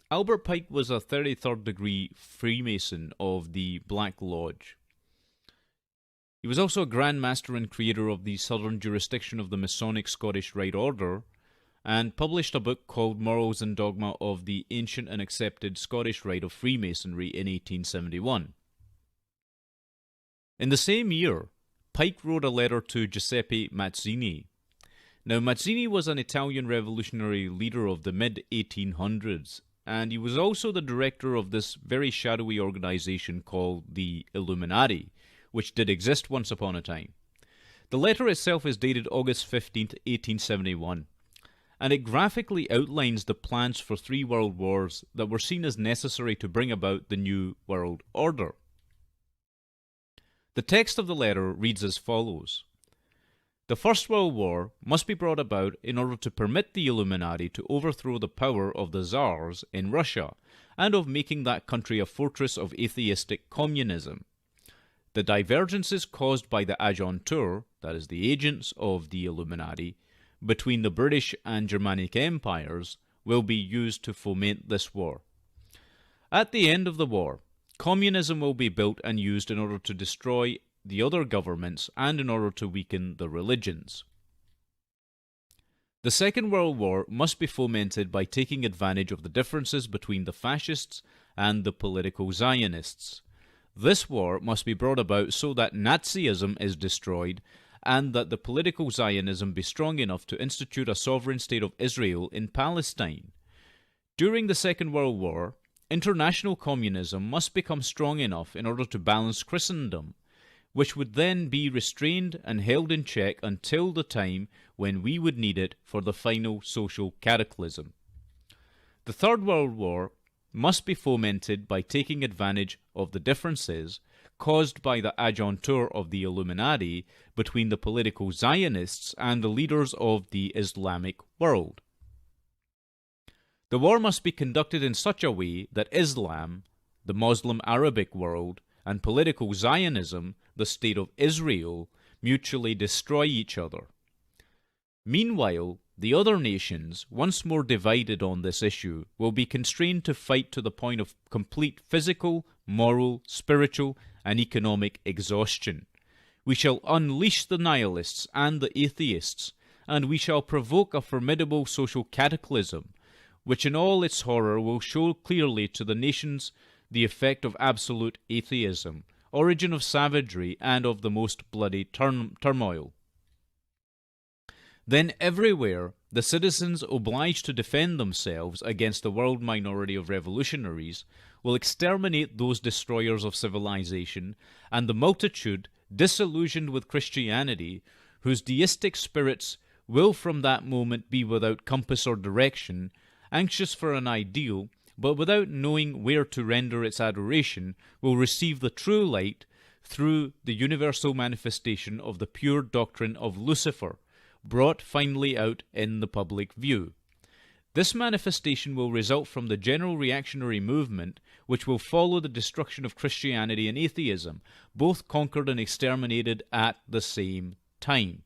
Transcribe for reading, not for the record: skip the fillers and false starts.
Albert Pike was a 33rd degree Freemason of the Black Lodge. He was also a Grand Master and creator of the Southern Jurisdiction of the Masonic Scottish Rite Order, and published a book called Morals and Dogma of the Ancient and Accepted Scottish Rite of Freemasonry in 1871. In the same year, Pike wrote a letter to Giuseppe Mazzini. Now, Mazzini was an Italian revolutionary leader of the mid-1800s, and he was also the director of this very shadowy organization called the Illuminati, which did exist once upon a time. The letter itself is dated August 15th, 1871. And it graphically outlines the plans for 3 world wars that were seen as necessary to bring about the new world order. The text of the letter reads as follows. The First World War must be brought about in order to permit the Illuminati to overthrow the power of the Tsars in Russia, and of making that country a fortress of atheistic communism. The divergences caused by the agenteurs, that is, the agents of the Illuminati, between the British and Germanic empires will be used to foment this war. At the end of the war, communism will be built and used in order to destroy the other governments and in order to weaken the religions. The Second World War must be fomented by taking advantage of the differences between the fascists and the political Zionists. This war must be brought about so that Nazism is destroyed and that the political Zionism be strong enough to institute a sovereign state of Israel in Palestine. During the Second World War, international communism must become strong enough in order to balance Christendom, which would then be restrained and held in check until the time when we would need it for the final social cataclysm. The Third World War must be fomented by taking advantage of the differences caused by the agenteurs of the Illuminati between the political Zionists and the leaders of the Islamic world. The war must be conducted in such a way that Islam, the Muslim Arabic world, and political Zionism, the State of Israel, mutually destroy each other. Meanwhile, the other nations, once more divided on this issue, will be constrained to fight to the point of complete physical, moral, spiritual, and economic exhaustion. We shall unleash the nihilists and the atheists, and we shall provoke a formidable social cataclysm, which in all its horror will show clearly to the nations the effect of absolute atheism, origin of savagery, and of the most bloody turmoil. Then everywhere, the citizens obliged to defend themselves against the world minority of revolutionaries will exterminate those destroyers of civilization, and the multitude, disillusioned with Christianity, whose deistic spirits will from that moment be without compass or direction, anxious for an ideal, but without knowing where to render its adoration, will receive the true light through the universal manifestation of the pure doctrine of Lucifer, brought finally out in the public view. This manifestation will result from the general reactionary movement, which will follow the destruction of Christianity and atheism, both conquered and exterminated at the same time.